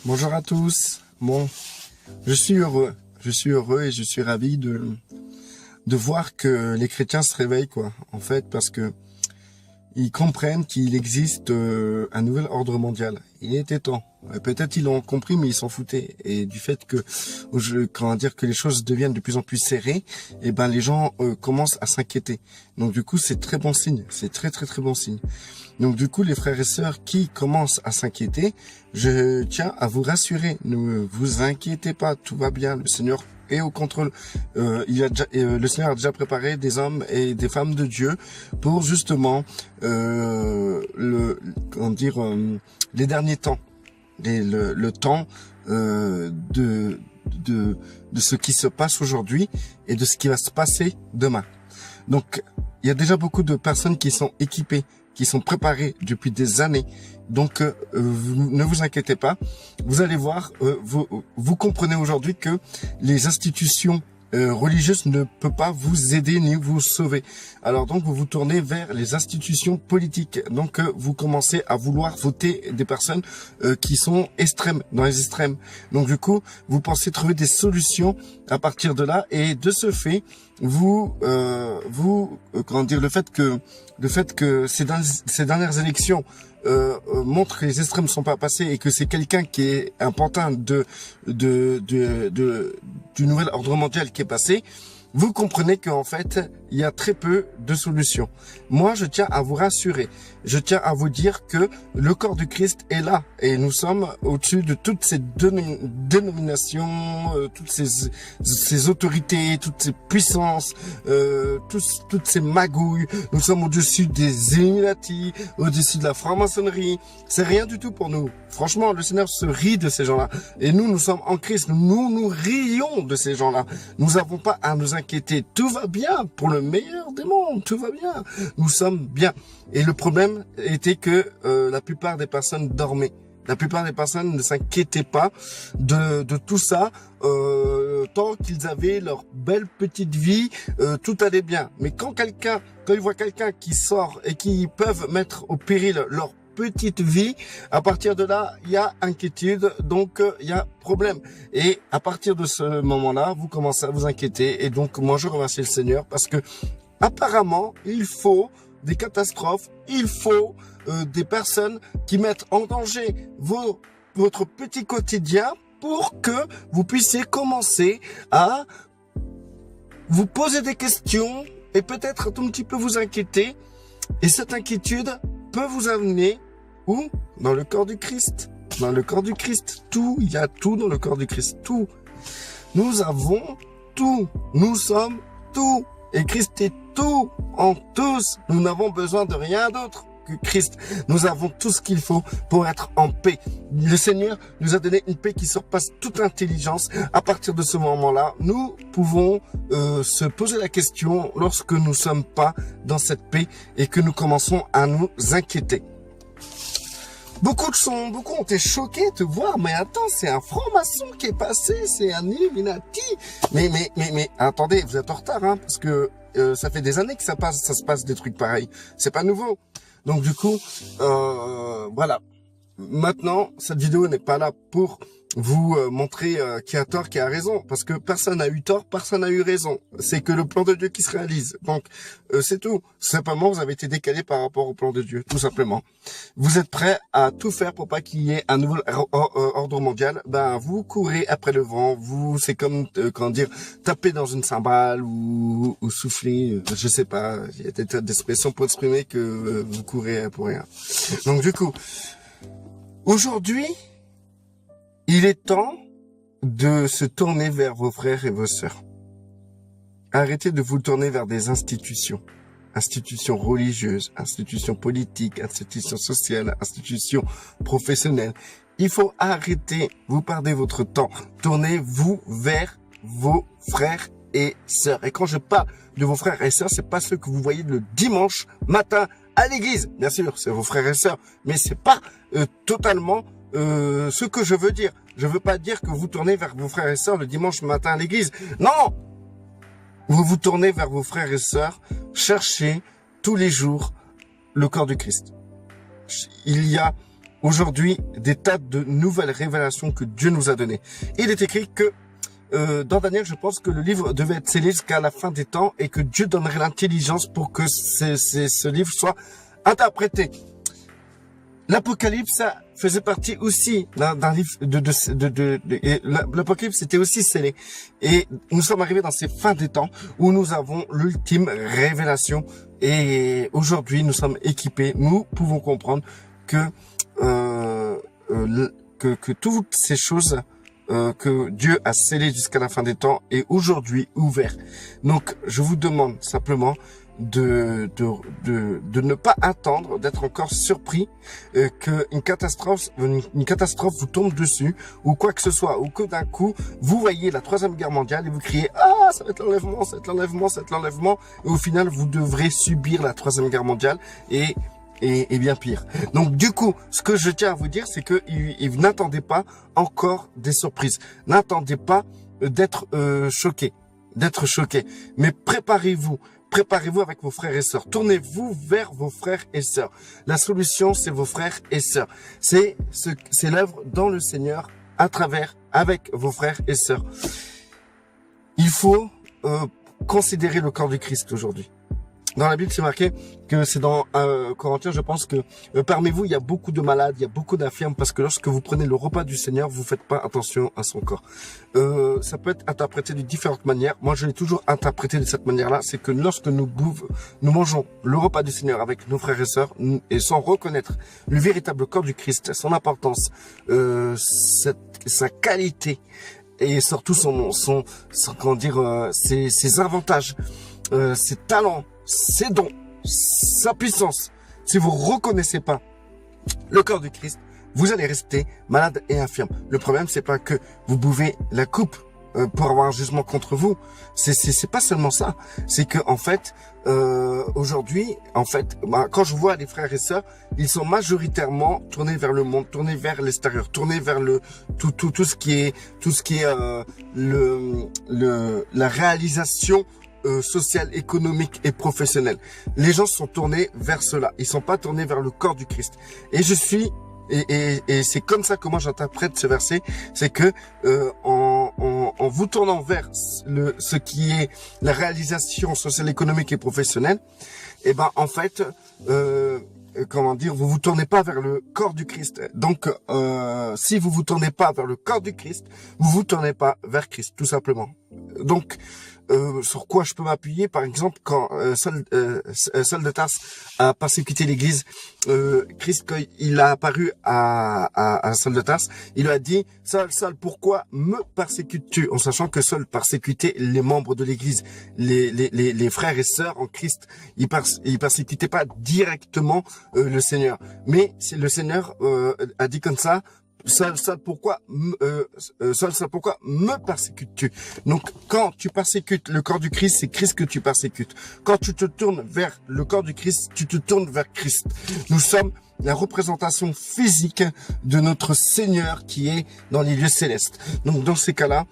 Bonjour à tous. Bon, je suis heureux et je suis ravi de voir que les chrétiens se réveillent, quoi. En fait, parce que ils comprennent qu'il existe un nouvel ordre mondial. Il était temps. Peut-être ils l'ont compris, mais ils s'en foutaient. Et du fait que, que les choses deviennent de plus en plus serrées, et ben les gens commencent à s'inquiéter. Donc du coup, c'est très bon signe. C'est très très très bon signe. Donc du coup, les frères et sœurs qui commencent à s'inquiéter, je tiens à vous rassurer. Ne vous inquiétez pas, tout va bien. Le Seigneur est au contrôle. Le Seigneur a déjà préparé des hommes et des femmes de Dieu pour justement les derniers temps, le temps de ce qui se passe aujourd'hui et de ce qui va se passer demain. Donc, il y a déjà beaucoup de personnes qui sont équipées, qui sont préparées depuis des années. Donc, ne vous inquiétez pas. Vous allez voir, vous comprenez aujourd'hui que les institutions religieuses ne peuvent pas vous aider ni vous sauver. Alors donc, vous vous tournez vers les institutions politiques. Donc, vous commencez à vouloir voter des personnes qui sont extrêmes, dans les extrêmes. Donc, du coup, vous pensez trouver des solutions à partir de là. Et de ce fait, le fait que ces dernières élections montre que les extrêmes ne sont pas passés et que c'est quelqu'un qui est un pantin du nouvel ordre mondial qui est passé, vous comprenez qu'en fait, il y a très peu de solutions. Moi, je tiens à vous rassurer. Je tiens à vous dire que le corps du Christ est là. Et nous sommes au-dessus de toutes ces dénominations, toutes ces autorités, toutes ces puissances, toutes ces magouilles. Nous sommes au-dessus des Illuminati, au-dessus de la franc-maçonnerie. C'est rien du tout pour nous. Franchement, le Seigneur se rit de ces gens-là. Et nous sommes en Christ. Nous rions de ces gens-là. Nous n'avons pas à nous inquiéter. Tout va bien pour le meilleur des mondes. Tout va bien. Nous sommes bien. Et le problème était que la plupart des personnes dormaient. La plupart des personnes ne s'inquiétaient pas de tout ça. Tant qu'ils avaient leur belle petite vie, tout allait bien. Mais quand ils voient quelqu'un qui sort et qui peuvent mettre au péril leur petite vie, à partir de là, il y a inquiétude, donc il y a problème. Et à partir de ce moment-là, vous commencez à vous inquiéter. Et donc, moi, je remercie le Seigneur parce que apparemment, il faut des catastrophes, il faut des personnes qui mettent en danger votre petit quotidien pour que vous puissiez commencer à vous poser des questions et peut-être un tout petit peu vous inquiéter. Et cette inquiétude peut vous amener où? Dans le corps du Christ. Dans le corps du Christ. Tout, il y a tout dans le corps du Christ. Tout. Nous avons tout. Nous sommes tout. Et Christ est tout en tous. Nous n'avons besoin de rien d'autre que Christ. Nous avons tout ce qu'il faut pour être en paix. Le Seigneur nous a donné une paix qui surpasse toute intelligence. À partir de ce moment-là, nous pouvons se poser la question lorsque nous ne sommes pas dans cette paix et que nous commençons à nous inquiéter. Beaucoup ont été choqués de voir, mais attends, c'est un franc-maçon qui est passé, c'est un Illuminati. Mais attendez, vous êtes en retard, hein, parce que ça fait des années que ça se passe des trucs pareils. C'est pas nouveau. Donc du coup, voilà. Maintenant, cette vidéo n'est pas là pour vous montrer qui a tort, qui a raison, parce que personne n'a eu tort, personne n'a eu raison. C'est que le plan de Dieu qui se réalise. Donc, c'est tout. Simplement, vous avez été décalé par rapport au plan de Dieu, tout simplement. Vous êtes prêts à tout faire pour pas qu'il y ait un nouvel ordre mondial. Ben, vous courez après le vent. C'est comme, taper dans une cymbale ou souffler. Je sais pas. Il y a des tas d'expressions pour exprimer que vous courez pour rien. Donc, du coup, aujourd'hui, il est temps de se tourner vers vos frères et vos sœurs. Arrêtez de vous tourner vers des institutions. Institutions religieuses, institutions politiques, institutions sociales, institutions professionnelles. Il faut arrêter, vous perdez votre temps. Tournez-vous vers vos frères et sœurs. Et quand je parle de vos frères et sœurs, c'est pas ceux que vous voyez le dimanche matin à l'église. Bien sûr, c'est vos frères et sœurs, mais c'est pas totalement ce que je veux dire. Je veux pas dire que vous tournez vers vos frères et sœurs le dimanche matin à l'église. Non! Vous vous tournez vers vos frères et sœurs, cherchez tous les jours le corps du Christ. Il y a aujourd'hui des tas de nouvelles révélations que Dieu nous a données. Il est écrit que dans Daniel, je pense que le livre devait être scellé jusqu'à la fin des temps et que Dieu donnerait l'intelligence pour que ce livre soit interprété. L'Apocalypse, ça faisait partie aussi d'un livre l'Apocalypse était aussi scellé. Et nous sommes arrivés dans ces fins des temps où nous avons l'ultime révélation. Et aujourd'hui, nous sommes équipés. Nous pouvons comprendre que que toutes ces choses que Dieu a scellées jusqu'à la fin des temps est aujourd'hui ouvert. Donc, je vous demande simplement de ne pas attendre, d'être encore surpris qu'une catastrophe vous tombe dessus ou quoi que ce soit, ou que d'un coup vous voyez la troisième guerre mondiale et vous criez ah ça va être l'enlèvement, ça va être l'enlèvement, ça va être l'enlèvement, et au final vous devrez subir la troisième guerre mondiale et bien pire. Donc du coup, ce que je tiens à vous dire, c'est que n'attendez pas encore des surprises, n'attendez pas d'être choqué, mais préparez-vous avec vos frères et sœurs. Tournez-vous vers vos frères et sœurs. La solution, c'est vos frères et sœurs. C'est l'œuvre dans le Seigneur avec vos frères et sœurs. Il faut considérer le corps du Christ aujourd'hui. Dans la Bible, c'est marqué que c'est dans Corinthiens, je pense que parmi vous, il y a beaucoup de malades, il y a beaucoup d'infirmes, parce que lorsque vous prenez le repas du Seigneur, vous faites pas attention à son corps. Ça peut être interprété de différentes manières. Moi, je l'ai toujours interprété de cette manière-là. C'est que lorsque nous mangeons le repas du Seigneur avec nos frères et sœurs, et sans reconnaître le véritable corps du Christ, son importance, sa qualité, et surtout ses avantages, ses talents, ses dons, sa puissance. Si vous reconnaissez pas le corps du Christ, vous allez rester malade et infirme. Le problème, c'est pas que vous buvez la coupe pour avoir un jugement contre vous. C'est pas seulement ça. C'est que en fait, aujourd'hui, quand je vois les frères et sœurs, ils sont majoritairement tournés vers le monde, tournés vers l'extérieur, tournés vers tout ce qui est la réalisation social, économique et professionnel. Les gens sont tournés vers cela. Ils sont pas tournés vers le corps du Christ. Et c'est comme ça que moi j'interprète ce verset, c'est que en vous tournant vers ce qui est la réalisation sociale, économique et professionnelle, et ben en fait, vous vous tournez pas vers le corps du Christ. Donc, si vous vous tournez pas vers le corps du Christ, vous vous tournez pas vers Christ, tout simplement. Donc, sur quoi je peux m'appuyer, par exemple, quand Saul de Tarse a persécuté l'Église, Christ, quand il a apparu à Saul de Tarse, il lui a dit Saul, pourquoi me persécutes-tu? En sachant que Saul persécutait les membres de l'Église, les frères et sœurs en Christ. Il persécutait pas directement le Seigneur, mais le Seigneur a dit comme ça. Saul, pourquoi me persécutes-tu? Donc, quand tu persécutes le corps du Christ, c'est Christ que tu persécutes. Quand tu te tournes vers le corps du Christ, tu te tournes vers Christ. Nous sommes la représentation physique de notre Seigneur qui est dans les lieux célestes. Donc, dans ces cas-là,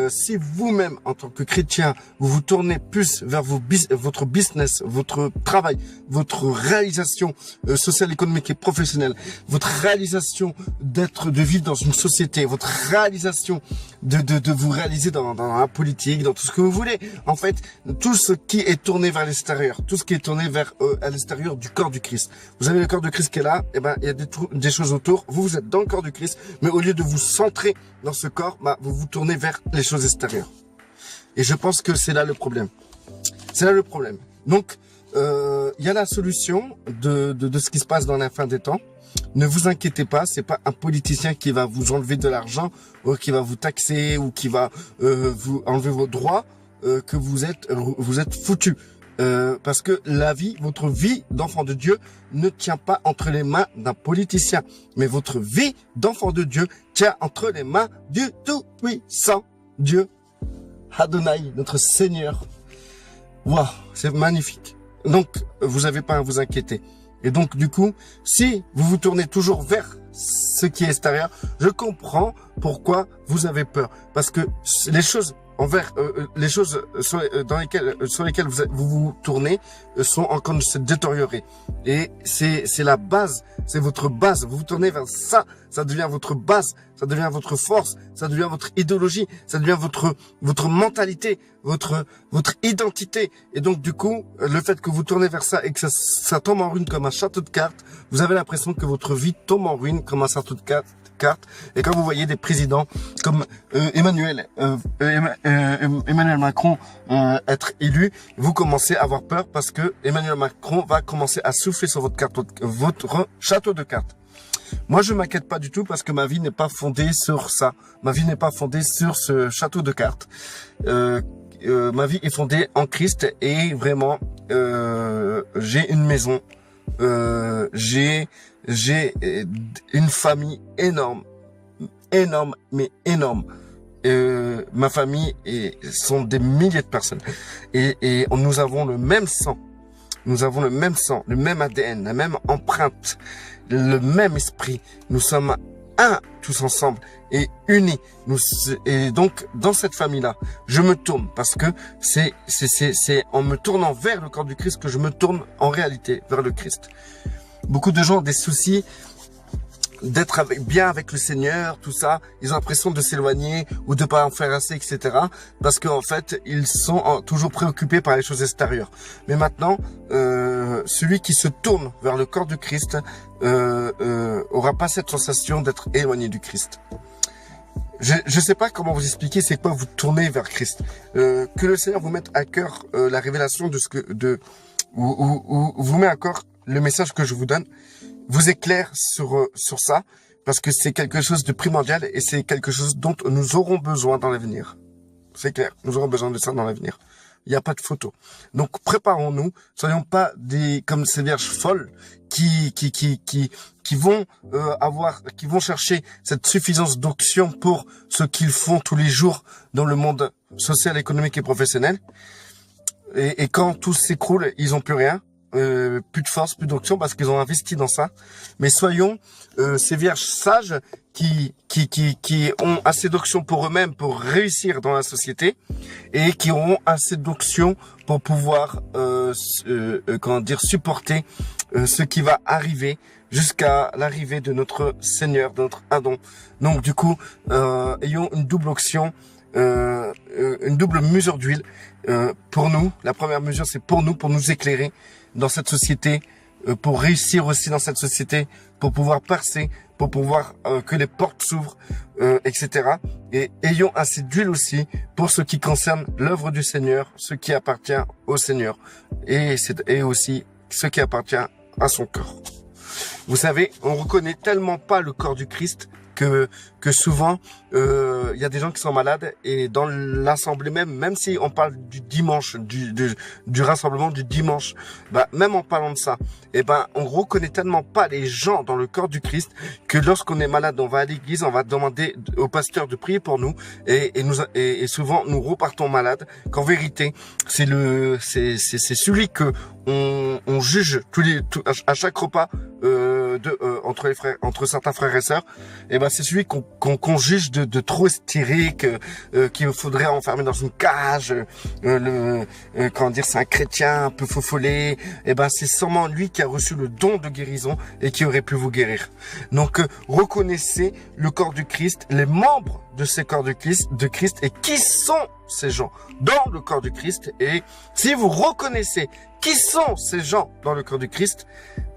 si vous-même, en tant que chrétien, vous vous tournez plus vers votre business, votre travail, votre réalisation sociale, économique et professionnelle, votre réalisation de vivre dans une société, votre réalisation de vous réaliser dans la politique, dans tout ce que vous voulez. En fait, tout ce qui est tourné vers l'extérieur, tout ce qui est tourné vers à l'extérieur du corps du Christ. Vous avez le corps du Christ qui est là, et ben il y a des choses autour. Vous êtes dans le corps du Christ, mais au lieu de vous centrer dans ce corps, vous vous tournez vers les choses extérieures. Et je pense que c'est là le problème. C'est là le problème. Donc, il y a la solution de ce qui se passe dans la fin des temps. Ne vous inquiétez pas, c'est pas un politicien qui va vous enlever de l'argent, ou qui va vous taxer, ou qui va vous enlever vos droits, que vous êtes foutu. Parce que votre vie d'enfant de Dieu ne tient pas entre les mains d'un politicien, mais votre vie d'enfant de Dieu tient entre les mains du Tout-Puissant Dieu, Adonai, notre Seigneur. Waouh, c'est magnifique. Donc, vous n'avez pas à vous inquiéter. Et donc, du coup, si vous vous tournez toujours vers ce qui est extérieur, je comprends pourquoi vous avez peur. Parce que les choses envers les choses sur lesquelles vous tournez sont encore de se détériorer. Et c'est la base, c'est votre base. Vous vous tournez vers ça, ça devient votre base, ça devient votre force, ça devient votre idéologie, ça devient votre mentalité, votre identité. Et donc du coup, le fait que vous tournez vers ça et que ça tombe en ruine comme un château de cartes, vous avez l'impression que votre vie tombe en ruine comme un château de cartes. Et quand vous voyez des présidents comme Emmanuel Macron être élu, vous commencez à avoir peur parce que Emmanuel Macron va commencer à souffler sur votre château de cartes. Moi, je m'inquiète pas du tout parce que ma vie n'est pas fondée sur ça. Ma vie n'est pas fondée sur ce château de cartes. Ma vie est fondée en Christ et vraiment, j'ai une maison. J'ai une famille énorme, mais énorme. Ma famille sont des milliers de personnes et nous avons le même sang, le même ADN, la même empreinte, le même esprit. Nous sommes un tous ensemble et unis. Et donc dans cette famille-là, je me tourne parce que c'est en me tournant vers le corps du Christ que je me tourne en réalité vers le Christ. Beaucoup de gens ont des soucis d'être bien avec le Seigneur, tout ça. Ils ont l'impression de s'éloigner ou de pas en faire assez, etc. Parce qu'en fait, ils sont toujours préoccupés par les choses extérieures. Mais maintenant, celui qui se tourne vers le corps du Christ aura pas cette sensation d'être éloigné du Christ. Je sais pas comment vous expliquer c'est quoi vous tourner vers Christ. Que le Seigneur vous mette à cœur la révélation ou vous met à cœur le message que je vous donne, vous éclaire sur ça, parce que c'est quelque chose de primordial et c'est quelque chose dont nous aurons besoin dans l'avenir. C'est clair, nous aurons besoin de ça dans l'avenir. Il n'y a pas de photo. Donc préparons-nous, soyons pas comme ces vierges folles qui vont chercher cette suffisance d'onction pour ce qu'ils font tous les jours dans le monde social, économique et professionnel. Et quand tout s'écroule, ils ont plus rien. Plus de force, plus d'onction parce qu'ils ont investi dans ça. Mais soyons ces vierges sages qui ont assez d'onction pour eux-mêmes pour réussir dans la société et qui auront assez d'onction pour pouvoir supporter ce qui va arriver jusqu'à l'arrivée de notre Seigneur, de notre Adon. Donc du coup, ayons une double onction, une double mesure d'huile pour nous. La première mesure, c'est pour nous éclairer dans cette société, pour réussir aussi dans cette société, pour pouvoir percer, pour pouvoir que les portes s'ouvrent, etc. Et ayons assez d'huile aussi pour ce qui concerne l'œuvre du Seigneur, ce qui appartient au Seigneur, et aussi ce qui appartient à son corps. Vous savez, on reconnaît tellement pas le corps du Christ que souvent il y a des gens qui sont malades et dans l'assemblée même si on parle du dimanche, du rassemblement du dimanche, même en parlant de ça, on reconnaît tellement pas les gens dans le corps du Christ que lorsqu'on est malade, on va à l'église, on va demander au pasteur de prier pour nous et souvent nous repartons malades. Qu'en vérité, c'est celui que on juge à chaque repas entre certains frères et sœurs. C'est celui qu'on juge de trop hystérique, qu'il faudrait enfermer dans une cage, c'est un chrétien un peu faux follet. C'est seulement lui qui a reçu le don de guérison et qui aurait pu vous guérir. Donc reconnaissez le corps du Christ, les membres de ces corps de Christ et qui sont ces gens dans le corps du Christ. Et si vous reconnaissez qui sont ces gens dans le corps du Christ,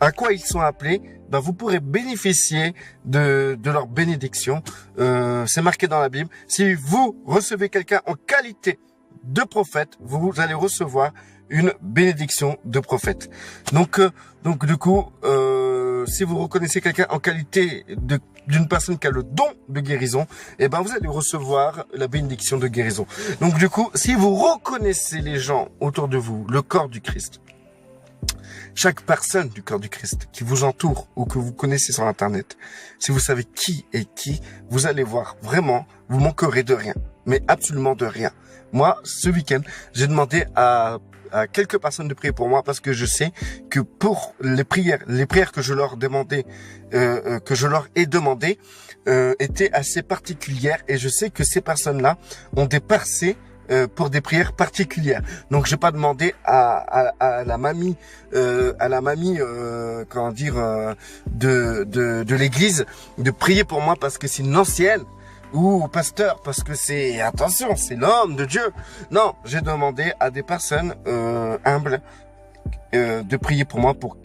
à quoi ils sont appelés, vous pourrez bénéficier de leur bénédiction. C'est marqué dans la Bible. Si vous recevez quelqu'un en qualité de prophète, vous allez recevoir une bénédiction de prophète. Donc du coup, si vous reconnaissez quelqu'un en qualité d'une personne qui a le don de guérison, vous allez recevoir la bénédiction de guérison. Donc du coup, si vous reconnaissez les gens autour de vous, le corps du Christ, chaque personne du corps du Christ qui vous entoure ou que vous connaissez sur Internet, si vous savez qui est qui, vous allez voir vraiment, vous manquerez de rien, mais absolument de rien. Moi, ce week-end, j'ai demandé à à quelques personnes de prier pour moi parce que je sais que pour les prières que je leur demandais, que je leur ai demandé, étaient assez particulières et je sais que ces personnes-là ont des percées pour des prières particulières. Donc j'ai pas demandé à la mamie comment dire de l'église de prier pour moi parce que c'est une ancienne, ou au pasteur parce que c'est, attention, c'est l'homme de Dieu. Non, j'ai demandé à des personnes humbles de prier pour moi pour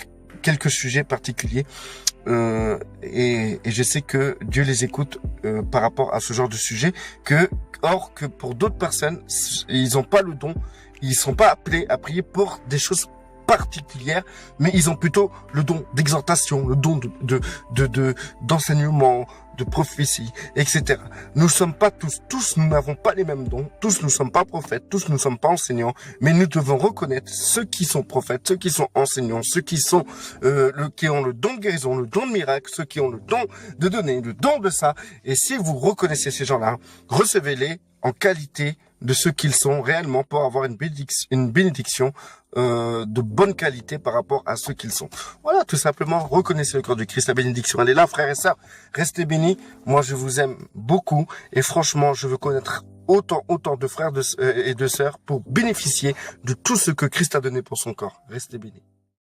quelques sujets particuliers. Et je sais que Dieu les écoute par rapport à ce genre de sujet, or que pour d'autres personnes, ils n'ont pas le don, ils sont pas appelés à prier pour des choses particulières, mais ils ont plutôt le don d'exhortation, le don d'enseignement, de prophétie, etc. Nous sommes pas tous nous n'avons pas les mêmes dons, tous nous sommes pas prophètes, tous nous sommes pas enseignants, mais nous devons reconnaître ceux qui sont prophètes, ceux qui sont enseignants, ceux qui sont qui ont le don de guérison, le don de miracle, ceux qui ont le don de donner, le don de ça. Et si vous reconnaissez ces gens-là, recevez-les en qualité de ce qu'ils sont réellement pour avoir une bénédiction de bonne qualité par rapport à ce qu'ils sont. Voilà, tout simplement, reconnaissez le corps du Christ, la bénédiction, elle est là, frères et sœurs, restez bénis. Moi, je vous aime beaucoup et franchement, je veux connaître autant de frères et de sœurs pour bénéficier de tout ce que Christ a donné pour son corps. Restez bénis.